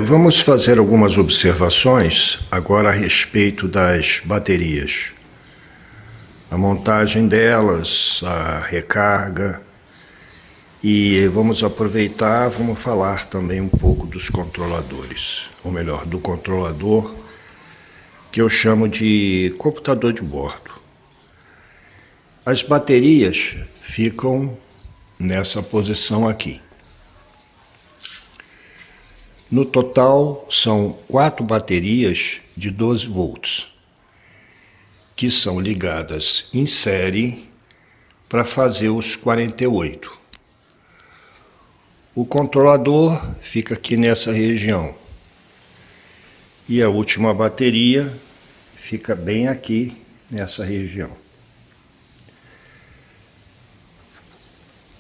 Vamos fazer algumas observações agora a respeito das baterias. A montagem delas, a recarga, e vamos aproveitar, vamos falar também um pouco dos controladores, ou melhor, do controlador que eu chamo de computador de bordo. As baterias ficam nessa posição aqui. No total, são 4 baterias de 12 volts, que são ligadas em série para fazer os 48. O controlador fica aqui nessa região. E a última bateria fica bem aqui nessa região.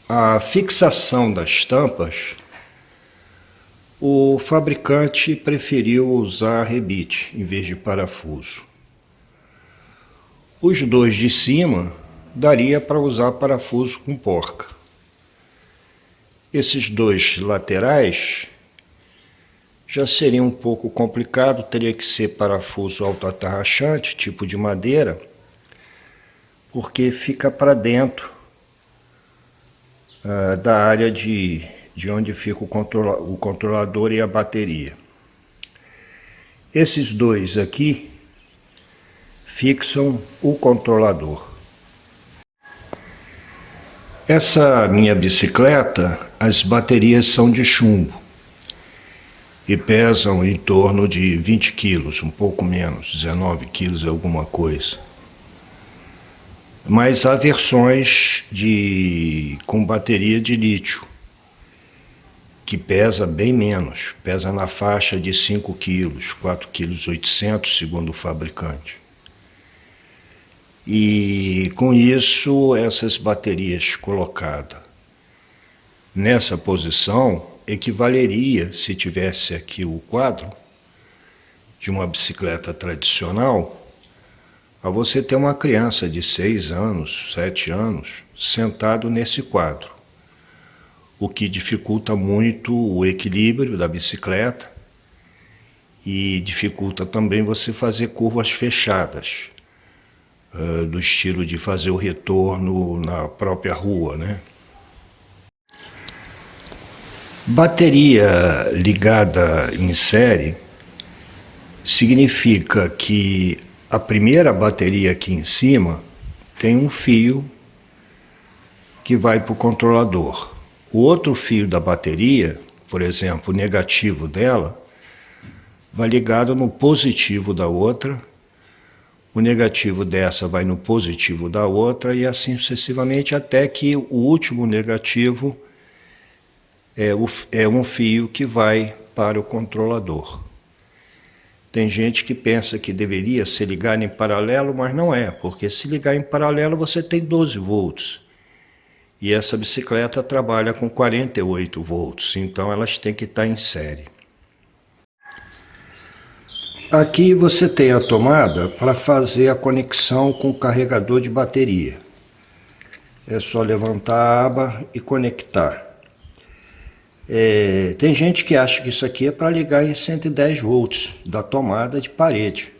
A fixação das tampas, o fabricante preferiu usar rebite em vez de parafuso. Os dois de cima daria para usar parafuso com porca. Esses dois laterais já seria um pouco complicado, teria que ser parafuso autoatarrachante, tipo de madeira, porque fica para dentro da área de onde fica o controlador e a bateria. Esses dois aqui fixam o controlador. Essa minha bicicleta, as baterias são de chumbo e pesam em torno de 20 quilos, um pouco menos, 19 quilos alguma coisa. Mas há versões com bateria de lítio, que pesa bem menos, pesa na faixa de 5 quilos, 4,8 kg, segundo o fabricante. E com isso, essas baterias colocadas nessa posição equivaleria, se tivesse aqui o quadro de uma bicicleta tradicional, a você ter uma criança de 6 anos, 7 anos, sentado nesse quadro, o que dificulta muito o equilíbrio da bicicleta e dificulta também você fazer curvas fechadas, do estilo de fazer o retorno na própria rua, né? Bateria ligada em série significa que a primeira bateria aqui em cima tem um fio que vai para o controlador. O outro fio da bateria, por exemplo, o negativo dela, vai ligado no positivo da outra, o negativo dessa vai no positivo da outra e assim sucessivamente, até que o último negativo é um fio que vai para o controlador. Tem gente que pensa que deveria ser ligado em paralelo, mas não é, porque se ligar em paralelo você tem 12 volts. E essa bicicleta trabalha com 48 volts, então elas têm que estar em série. Aqui você tem a tomada para fazer a conexão com o carregador de bateria. É só levantar a aba e conectar. Tem gente que acha que isso aqui é para ligar em 110 volts da tomada de parede.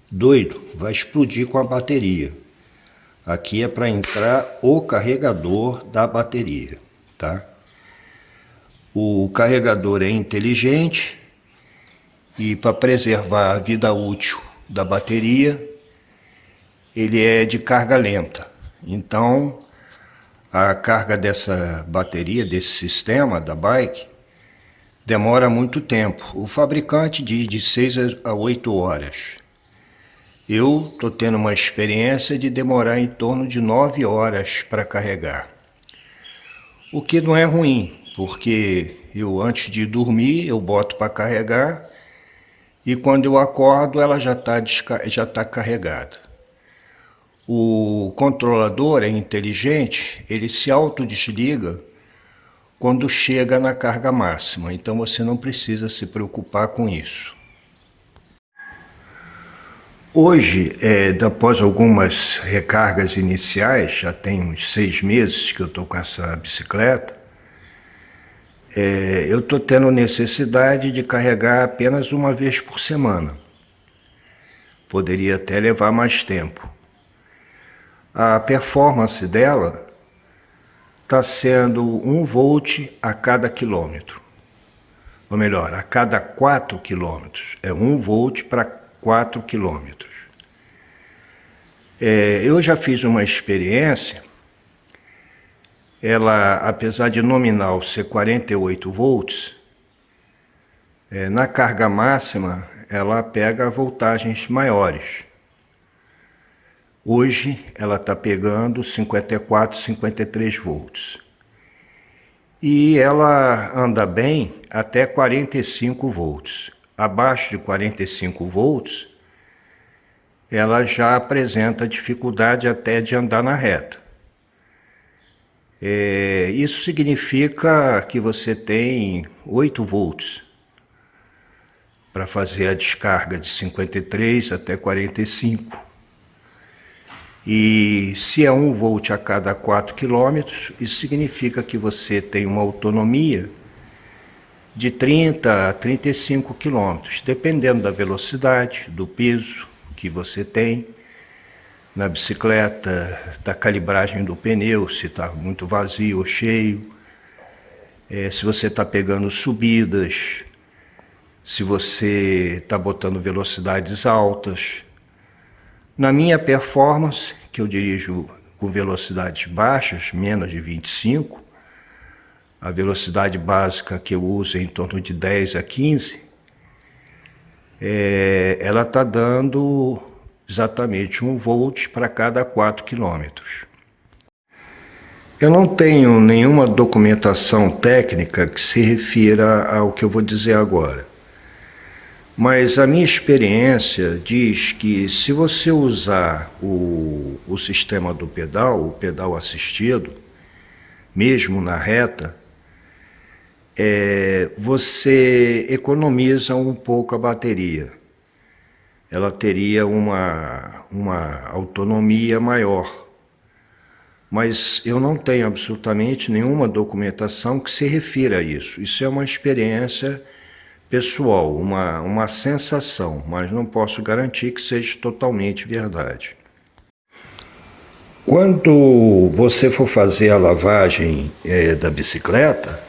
Doido, vai explodir com a bateria. Aqui é para entrar o carregador da bateria, tá? O carregador é inteligente e para preservar a vida útil da bateria, ele é de carga lenta. Então, a carga dessa bateria, desse sistema da bike, demora muito tempo. O fabricante diz de 6 a 8 horas. Eu estou tendo uma experiência de demorar em torno de 9 horas para carregar. O que não é ruim, porque eu antes de dormir eu boto para carregar e quando eu acordo ela já tá carregada. O controlador é inteligente, ele se autodesliga quando chega na carga máxima, então você não precisa se preocupar com isso. Hoje, após algumas recargas iniciais, já tem uns 6 meses que eu estou com essa bicicleta, eu estou tendo necessidade de carregar apenas uma vez por semana. Poderia até levar mais tempo. A performance dela está sendo 1 volt a cada quilômetro. Ou melhor, a cada 4 quilômetros. É 1 volt para 4 quilômetros. Eu já fiz uma experiência. Ela, apesar de nominal ser 48 volts, na carga máxima ela pega voltagens maiores. Hoje ela está pegando 54, 53 volts. E ela anda bem até 45 volts. Abaixo de 45 volts, ela já apresenta dificuldade até de andar na reta. Isso significa que você tem 8 volts para fazer a descarga de 53 até 45. E se é 1 volt a cada 4 quilômetros, isso significa que você tem uma autonomia de 30 a 35 quilômetros, dependendo da velocidade, do peso que você tem na bicicleta, da calibragem do pneu, se está muito vazio ou cheio, se você está pegando subidas, se você está botando velocidades altas. Na minha performance, que eu dirijo com velocidades baixas, menos de 25, a velocidade básica que eu uso é em torno de 10 a 15, ela está dando exatamente 1 volt para cada 4 quilômetros. Eu não tenho nenhuma documentação técnica que se refira ao que eu vou dizer agora. Mas a minha experiência diz que se você usar o sistema do pedal, o pedal assistido, mesmo na reta, você economiza um pouco a bateria. Ela teria uma autonomia maior. Mas eu não tenho absolutamente nenhuma documentação que se refira a isso. Isso é uma experiência pessoal, uma sensação, mas não posso garantir que seja totalmente verdade. Quando você for fazer a lavagem da bicicleta,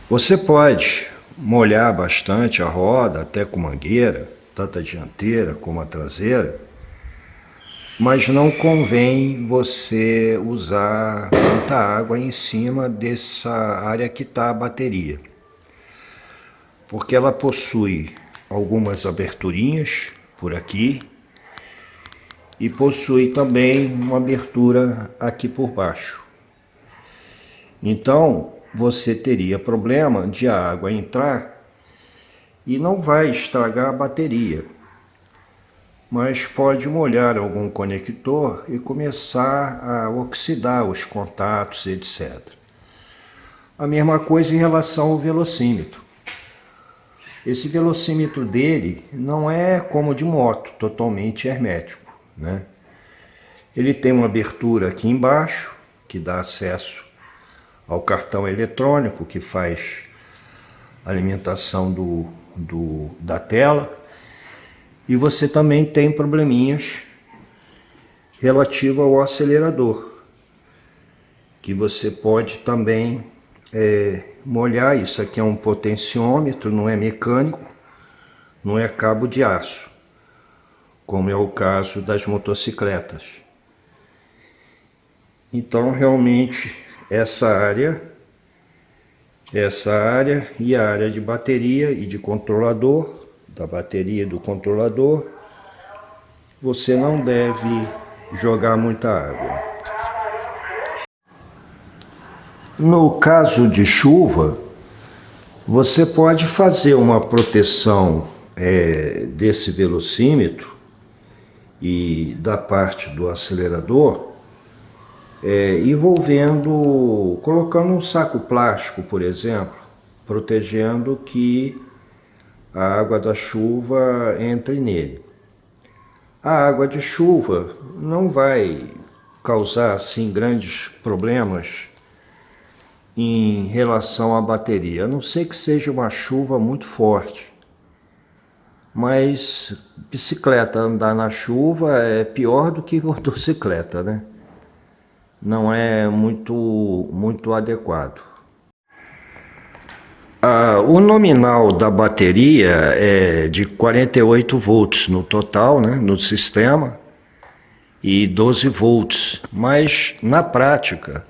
você pode molhar bastante a roda, até com mangueira, tanto a dianteira como a traseira, mas não convém você usar muita água em cima dessa área que está a bateria, porque ela possui algumas aberturinhas por aqui e possui também uma abertura aqui por baixo. Então você teria problema de a água entrar e não vai estragar a bateria, mas pode molhar algum conector e começar a oxidar os contatos, etc. A mesma coisa em relação ao velocímetro. Esse velocímetro dele não é como de moto, totalmente hermético, né? Ele tem uma abertura aqui embaixo, que dá acesso ao cartão eletrônico, que faz a alimentação da tela. E você também tem probleminhas relativos ao acelerador, que você pode também molhar. Isso aqui é um potenciômetro, não é mecânico, não é cabo de aço, como é o caso das motocicletas. Então realmente essa área e a área de bateria e de controlador, da bateria e do controlador, você não deve jogar muita água. No caso de chuva, você pode fazer uma proteção desse velocímetro e da parte do acelerador, colocando um saco plástico, por exemplo, protegendo que a água da chuva entre nele. A água de chuva não vai causar assim grandes problemas em relação à bateria, a não ser que seja uma chuva muito forte. Mas bicicleta andar na chuva é pior do que motocicleta, né? Não é muito adequado. O nominal da bateria é de 48 volts no total, né, no sistema, e 12 volts. Mas na prática,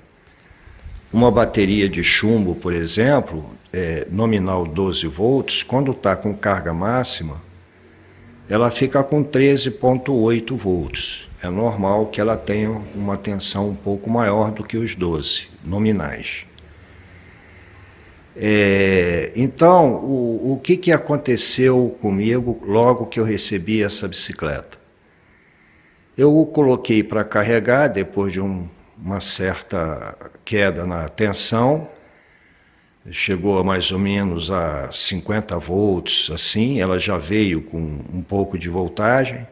uma bateria de chumbo, por exemplo, nominal 12 volts, quando está com carga máxima, ela fica com 13,8 volts. É normal que ela tenha uma tensão um pouco maior do que os 12 nominais. Então, o que aconteceu comigo logo que eu recebi essa bicicleta? Eu o coloquei para carregar depois de uma certa queda na tensão, chegou a mais ou menos a 50 volts, assim, ela já veio com um pouco de voltagem,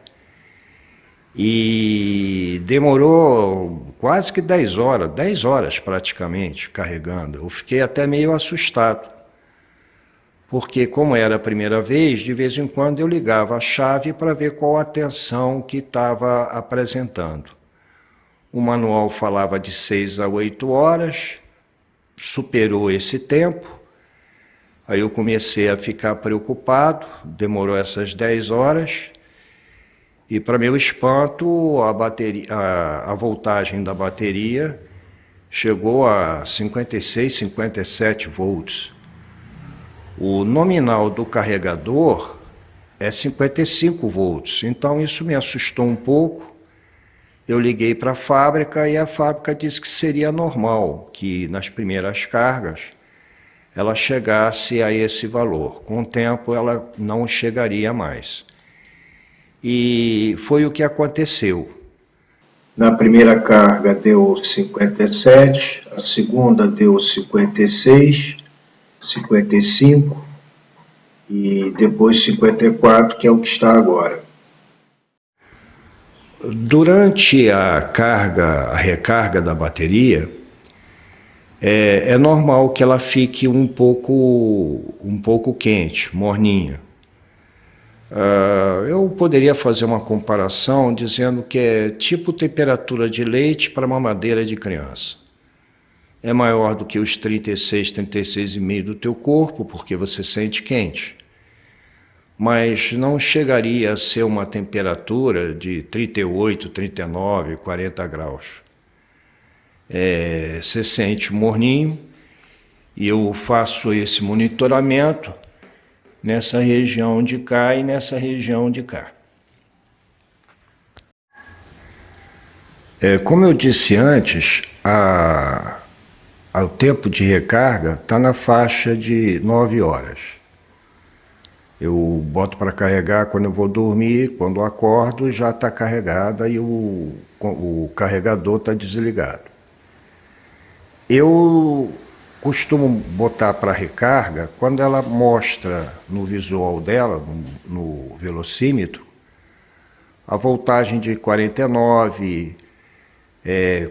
e demorou quase que 10 horas praticamente carregando. Eu fiquei até meio assustado, porque como era a primeira vez, de vez em quando eu ligava a chave para ver qual a tensão que estava apresentando. O manual falava de 6 a 8 horas, superou esse tempo, aí eu comecei a ficar preocupado, demorou essas 10 horas, e para meu espanto, a voltagem da bateria chegou a 56, 57 volts. O nominal do carregador é 55 volts, então isso me assustou um pouco. Eu liguei para a fábrica e a fábrica disse que seria normal, que nas primeiras cargas ela chegasse a esse valor. Com o tempo ela não chegaria mais. E foi o que aconteceu. Na primeira carga deu 57, a segunda deu 56, 55 e depois 54, que é o que está agora. Durante a recarga da bateria, é normal que ela fique um pouco quente, morninha. Eu poderia fazer uma comparação dizendo que é tipo temperatura de leite para mamadeira de criança. É maior do que os 36, 36,5 do teu corpo, porque você sente quente. Mas não chegaria a ser uma temperatura de 38, 39, 40 graus. Você sente morninho, e eu faço esse monitoramento nessa região de cá e nessa região de cá. Como eu disse antes, o tempo de recarga está na faixa de 9 horas. Eu boto para carregar quando eu vou dormir, quando eu acordo já está carregada e o carregador está desligado. Eu costumo botar para recarga quando ela mostra no visual dela, no velocímetro, a voltagem de 49,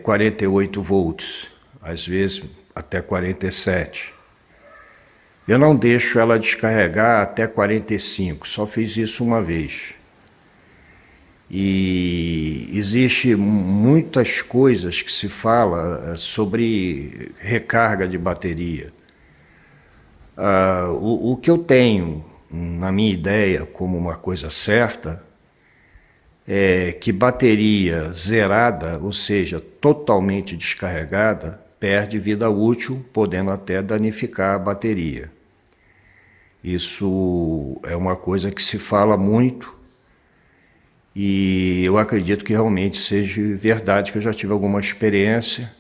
48 volts, às vezes até 47. Eu não deixo ela descarregar até 45, só fiz isso uma vez. E existe muitas coisas que se fala sobre recarga de bateria. O que eu tenho na minha ideia como uma coisa certa é que bateria zerada, ou seja, totalmente descarregada, perde vida útil, podendo até danificar a bateria. Isso é uma coisa que se fala muito. E eu acredito que realmente seja verdade, que eu já tive alguma experiência.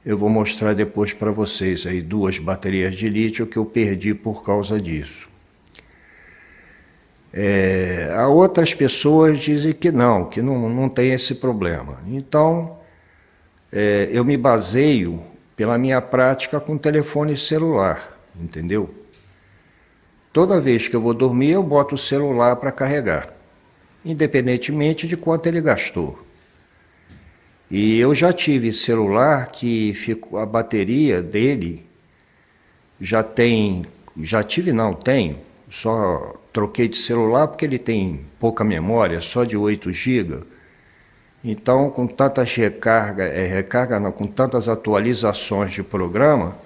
Eu vou mostrar depois para vocês aí 2 baterias de lítio que eu perdi por causa disso. Outras pessoas dizem que não tem esse problema. Então, eu me baseio pela minha prática com telefone celular, entendeu? Toda vez que eu vou dormir, eu boto o celular para carregar, independentemente de quanto ele gastou. E eu já tive celular que a bateria dele já tive não, tenho, só troquei de celular porque ele tem pouca memória, só de 8 GB. Então, com tantas recarga não, com tantas atualizações de programa,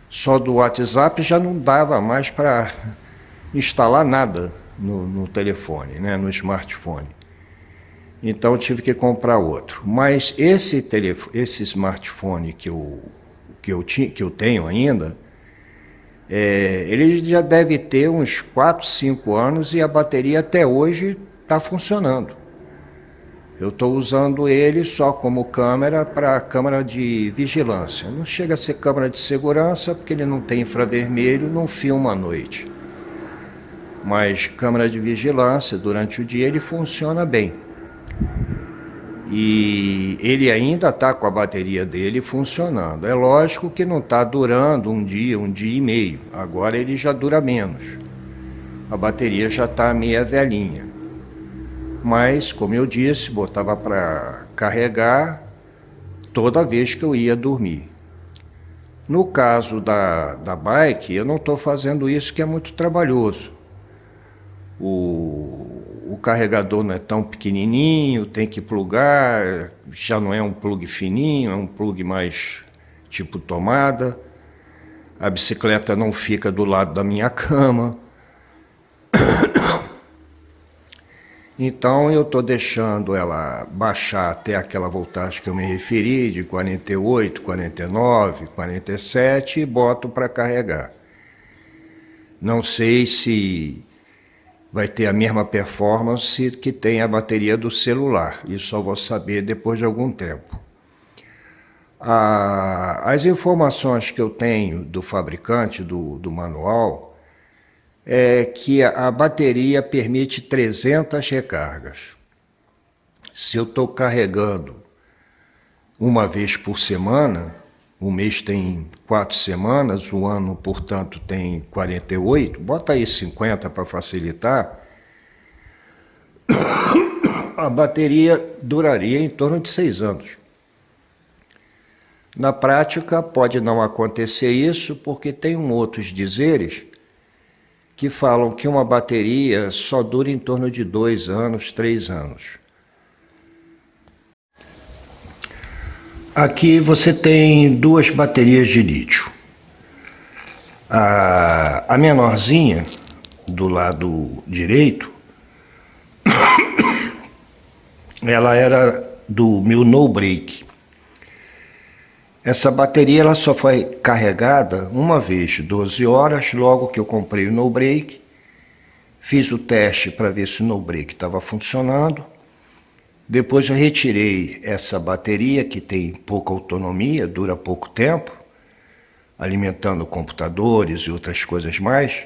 só do WhatsApp já não dava mais para instalar nada no telefone, né, no smartphone. Então tive que comprar outro. Mas esse smartphone que eu tenho ainda, ele já deve ter uns 4, 5 anos e a bateria até hoje está funcionando. Eu estou usando ele só como câmera para câmera de vigilância. Não chega a ser câmera de segurança porque ele não tem infravermelho, não filma à noite. Mas câmera de vigilância, durante o dia ele funciona bem. E ele ainda está com a bateria dele funcionando. É lógico que não está durando um dia e meio. Agora ele já dura menos. A bateria já está meia velhinha. Mas, como eu disse, botava para carregar toda vez que eu ia dormir. No caso da bike, eu não estou fazendo isso, que é muito trabalhoso. O carregador não é tão pequenininho, tem que plugar, já não é um plug fininho, é um plug mais tipo tomada. A bicicleta não fica do lado da minha cama. Então eu estou deixando ela baixar até aquela voltagem que eu me referi, de 48, 49, 47, e boto para carregar. Não sei se vai ter a mesma performance que tem a bateria do celular. Isso só vou saber depois de algum tempo. As informações que eu tenho do fabricante, do manual, é que a bateria permite 300 recargas. Se eu estou carregando uma vez por semana, o mês tem 4 semanas, o ano, portanto, tem 48, bota aí 50 para facilitar, a bateria duraria em torno de 6 anos. Na prática, pode não acontecer isso, porque tem outros dizeres que falam que uma bateria só dura em torno de 2 anos, 3 anos. Aqui você tem 2 baterias de lítio. A menorzinha, do lado direito, ela era do meu no break. Essa bateria ela só foi carregada uma vez, 12 horas, logo que eu comprei o no break. Fiz o teste para ver se o no break estava funcionando. Depois eu retirei essa bateria que tem pouca autonomia, dura pouco tempo, alimentando computadores e outras coisas mais.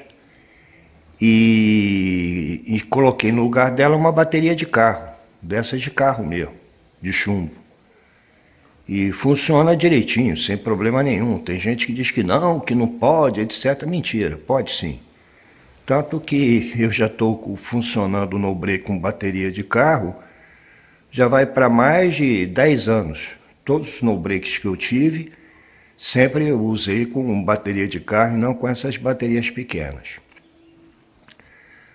E coloquei no lugar dela uma bateria de carro, dessas de carro mesmo, de chumbo. E funciona direitinho, sem problema nenhum. Tem gente que diz que não pode, etc. Mentira, pode sim. Tanto que eu já estou funcionando no break com bateria de carro, já vai para mais de 10 anos. Todos os no breaks que eu tive, sempre eu usei com bateria de carro e não com essas baterias pequenas.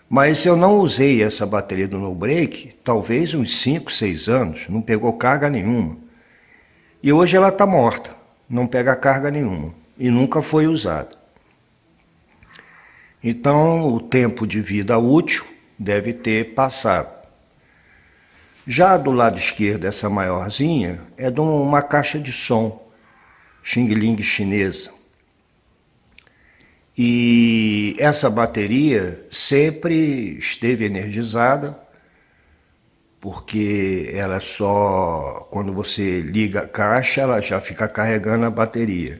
Mas eu não usei essa bateria do no break, talvez uns 5, 6 anos, não pegou carga nenhuma. E hoje ela está morta, não pega carga nenhuma e nunca foi usada. Então o tempo de vida útil deve ter passado. Já do lado esquerdo, essa maiorzinha, é de uma caixa de som, Xing Ling chinesa. E essa bateria sempre esteve energizada, porque ela só, quando você liga a caixa, ela já fica carregando a bateria.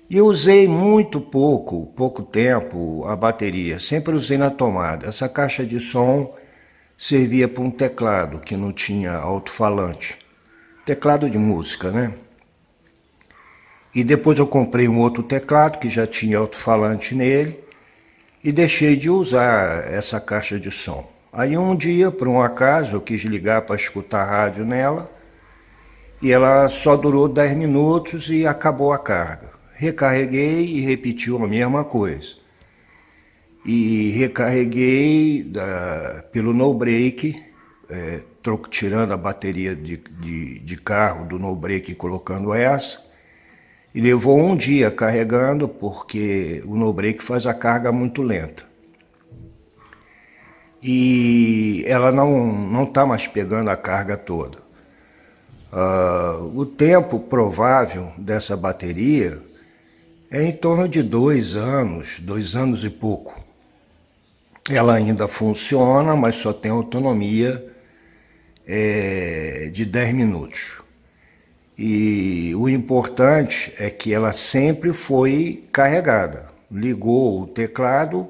E eu usei muito pouco tempo a bateria, sempre usei na tomada. Essa caixa de som servia para um teclado que não tinha alto-falante, teclado de música, né? E depois eu comprei um outro teclado que já tinha alto-falante nele e deixei de usar essa caixa de som. Aí um dia, por um acaso, eu quis ligar para escutar rádio nela e ela só durou 10 minutos e acabou a carga. recarreguei e repetiu a mesma coisa. E recarreguei pelo no break, tirando a bateria de carro do no break e colocando essa. E levou um dia carregando, porque o no break faz a carga muito lenta. E ela não está mais pegando a carga toda. O tempo provável dessa bateria é em torno de 2 anos, 2 anos e pouco. Ela ainda funciona, mas só tem autonomia de 10 minutos. E o importante é que ela sempre foi carregada. Ligou o teclado,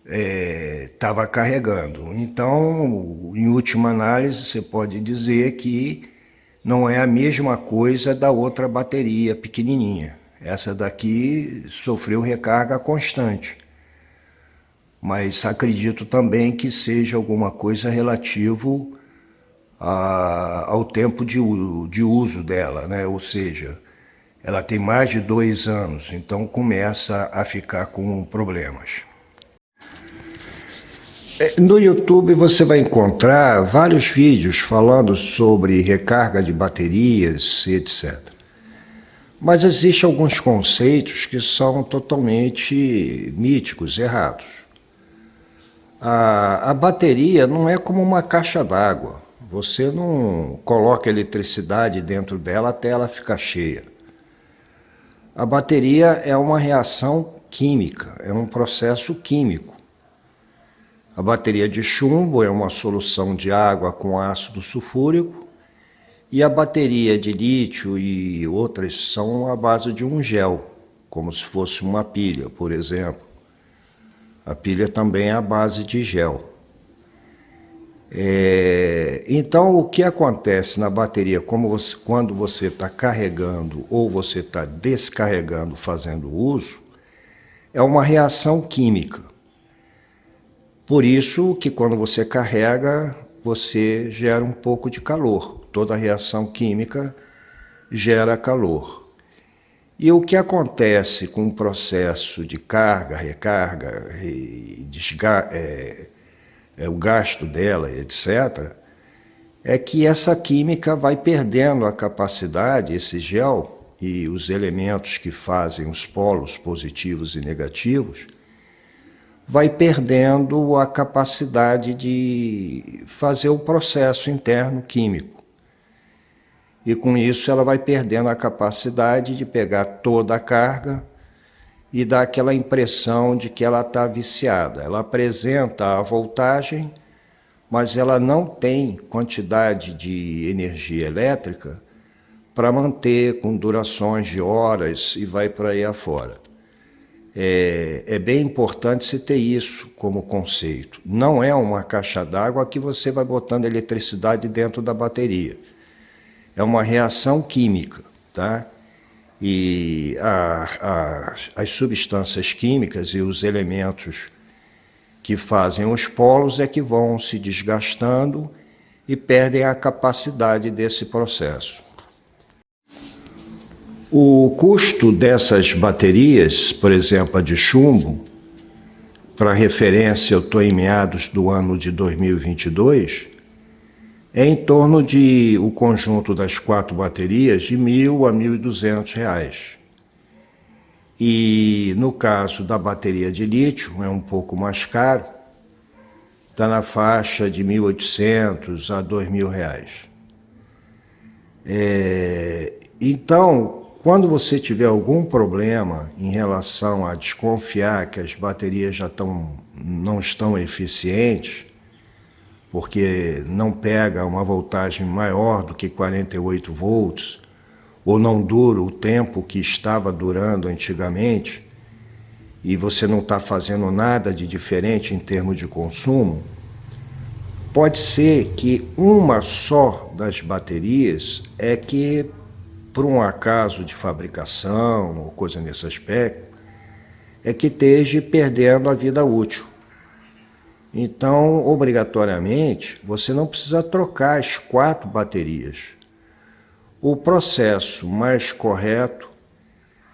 estava carregando. Então, em última análise, você pode dizer que não é a mesma coisa da outra bateria pequenininha. Essa daqui sofreu recarga constante. Mas acredito também que seja alguma coisa relativo ao tempo de uso dela, né? Ou seja, ela tem mais de 2 anos, então começa a ficar com problemas. No YouTube você vai encontrar vários vídeos falando sobre recarga de baterias, etc. Mas existem alguns conceitos que são totalmente míticos, errados. A bateria não é como uma caixa d'água. Você não coloca eletricidade dentro dela até ela ficar cheia. A bateria é uma reação química, é um processo químico. A bateria de chumbo é uma solução de água com ácido sulfúrico e a bateria de lítio e outras são à base de um gel, como se fosse uma pilha, por exemplo. A pilha também é à base de gel. Então, o que acontece na bateria, quando você está carregando ou você está descarregando, fazendo uso, é uma reação química. Por isso que quando você carrega, você gera um pouco de calor. Toda reação química gera calor. E o que acontece com o processo de carga, recarga, o gasto dela, etc., é que essa química vai perdendo a capacidade, esse gel e os elementos que fazem os polos positivos e negativos, vai perdendo a capacidade de fazer o processo interno químico. E com isso ela vai perdendo a capacidade de pegar toda a carga e dar aquela impressão de que ela está viciada. Ela apresenta a voltagem, mas ela não tem quantidade de energia elétrica para manter com durações de horas e vai por aí afora. É bem importante você ter isso como conceito. Não é uma caixa d'água que você vai botando eletricidade dentro da bateria. É uma reação química, tá? E as substâncias químicas e os elementos que fazem os polos é que vão se desgastando e perdem a capacidade desse processo. O custo dessas baterias, por exemplo, a de chumbo, para referência, eu estou em meados do ano de 2022, é em torno de, o conjunto das 4 baterias, de R$1.000 a R$1.200. E no caso da bateria de lítio, é um pouco mais caro, está na faixa de R$1.800 a R$2.000. Então, quando você tiver algum problema em relação a desconfiar que as baterias não estão eficientes, porque não pega uma voltagem maior do que 48 volts, ou não dura o tempo que estava durando antigamente, e você não está fazendo nada de diferente em termos de consumo, pode ser que uma só das baterias é que, por um acaso de fabricação ou coisa nesse aspecto, é que esteja perdendo a vida útil. Então, obrigatoriamente, você não precisa trocar as 4 baterias. O processo mais correto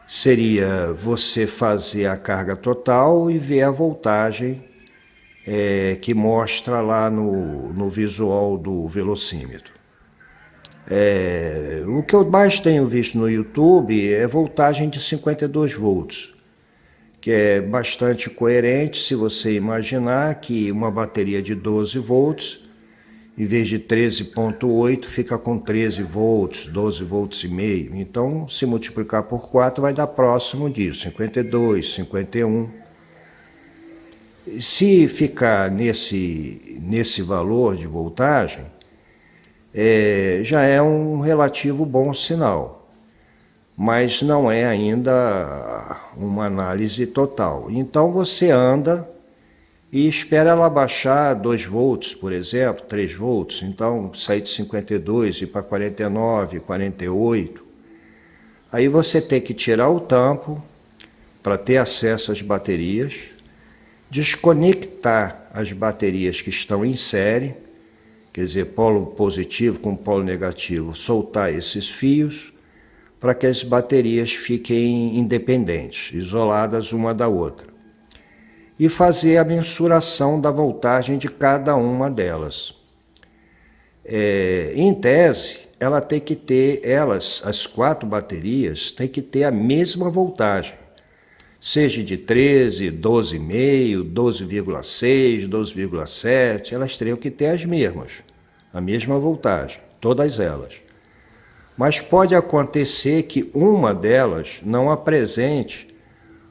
seria você fazer a carga total e ver a voltagem que mostra lá no visual do velocímetro. O que eu mais tenho visto no YouTube é voltagem de 52 volts, que é bastante coerente se você imaginar que uma bateria de 12 volts, em vez de 13,8, fica com 13 volts, 12 volts e meio. Então, se multiplicar por 4, vai dar próximo disso, 52, 51. Se ficar nesse valor de voltagem, já é um relativo bom sinal, mas não é ainda uma análise total. Então você anda e espera ela baixar 2 volts, por exemplo, 3 volts, então sair de 52 e ir para 49, 48. Aí você tem que tirar o tampo para ter acesso às baterias, desconectar as baterias que estão em série, quer dizer, polo positivo com polo negativo, soltar esses fios para que as baterias fiquem independentes, isoladas uma da outra. E fazer a mensuração da voltagem de cada uma delas. Em tese, ela tem que ter, as 4 baterias, tem que ter a mesma voltagem, seja de 13, 12,5, 12,6, 12,7, elas teriam que ter as mesmas, a mesma voltagem, todas elas. Mas pode acontecer que uma delas não apresente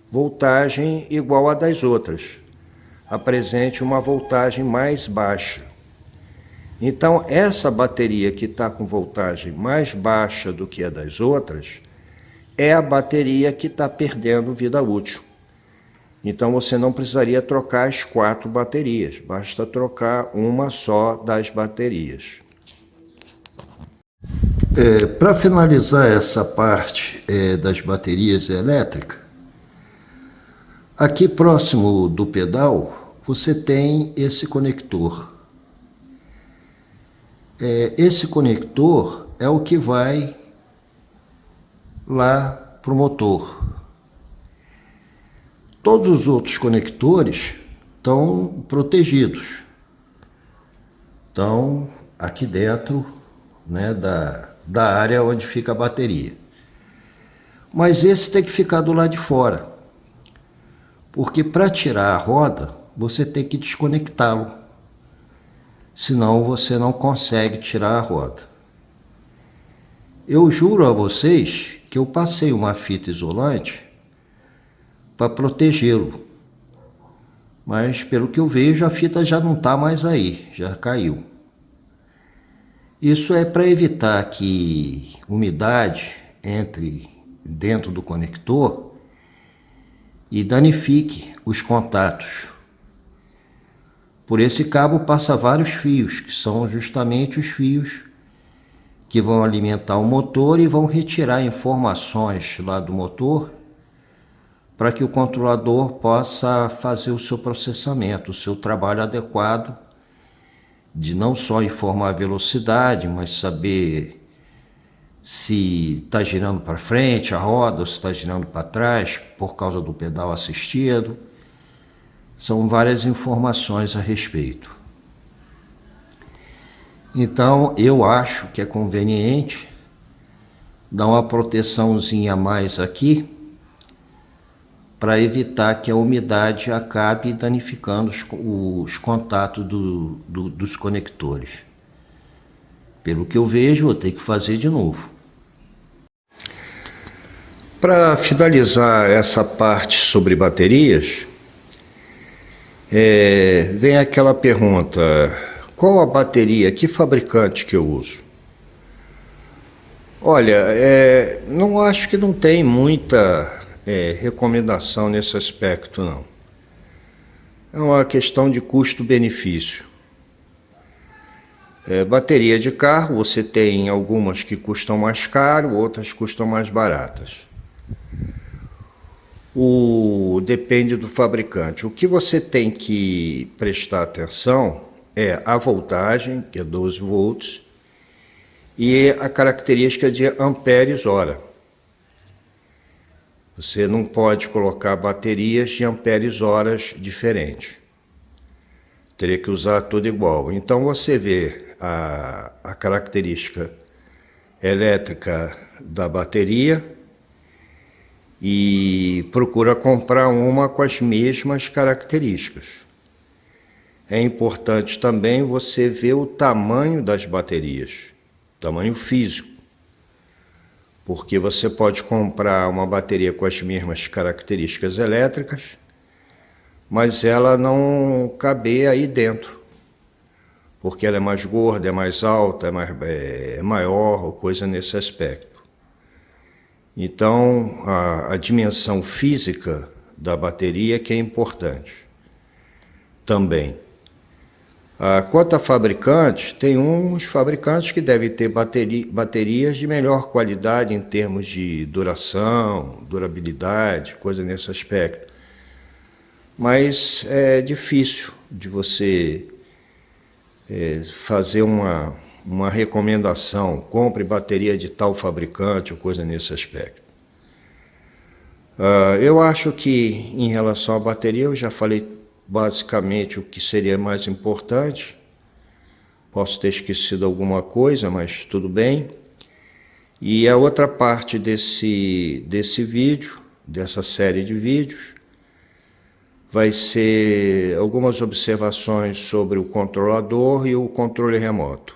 voltagem igual à das outras, apresente uma voltagem mais baixa. Então, essa bateria que está com voltagem mais baixa do que a das outras, é a bateria que está perdendo vida útil. Então, você não precisaria trocar as 4 baterias, basta trocar uma só das baterias. Para finalizar essa parte das baterias elétricas, aqui próximo do pedal, você tem esse conector. Esse conector é o que vai lá para o motor. Todos os outros conectores estão protegidos. Estão aqui dentro, né, da área onde fica a bateria. Mas esse tem que ficar do lado de fora. Porque para tirar a roda, você tem que desconectá-lo. Senão você não consegue tirar a roda. Eu juro a vocês que eu passei uma fita isolante para protegê-lo. Mas pelo que eu vejo, a fita já não está mais aí, já caiu. Isso é para evitar que umidade entre dentro do conector e danifique os contatos. Por esse cabo passa vários fios, que são justamente os fios que vão alimentar o motor e vão retirar informações lá do motor para que o controlador possa fazer o seu processamento, o seu trabalho adequado de não só informar a velocidade, mas saber se está girando para frente a roda ou se está girando para trás por causa do pedal assistido. São várias informações a respeito. Então, eu acho que é conveniente dar uma proteçãozinha a mais aqui para evitar que a umidade acabe danificando os contatos dos conectores. Pelo que eu vejo, vou ter que fazer de novo. Para finalizar essa parte sobre baterias, vem aquela pergunta: qual a bateria, que fabricante que eu uso? Olha, não acho que não tem muita recomendação nesse aspecto, não. É uma questão de custo-benefício. Bateria de carro, você tem algumas que custam mais caro, outras custam mais baratas. Depende do fabricante. O que você tem que prestar atenção é a voltagem, que é 12 volts, e a característica de amperes hora. Você não pode colocar baterias de amperes-horas diferentes. Teria que usar tudo igual. Então você vê a característica elétrica da bateria e procura comprar uma com as mesmas características. É importante também você ver o tamanho das baterias, tamanho físico, porque você pode comprar uma bateria com as mesmas características elétricas, mas ela não caber aí dentro, porque ela é mais gorda, é mais alta, é maior, ou coisa nesse aspecto. Então, a dimensão física da bateria que é importante também. Quanto a fabricantes, tem uns fabricantes que devem ter baterias de melhor qualidade em termos de duração, durabilidade, coisa nesse aspecto. Mas é difícil de você fazer uma recomendação, compre bateria de tal fabricante ou coisa nesse aspecto. Eu acho que em relação à bateria eu já falei basicamente o que seria mais importante. Posso ter esquecido alguma coisa, mas tudo bem. E a outra parte desse vídeo, dessa série de vídeos, vai ser algumas observações sobre o controlador e o controle remoto.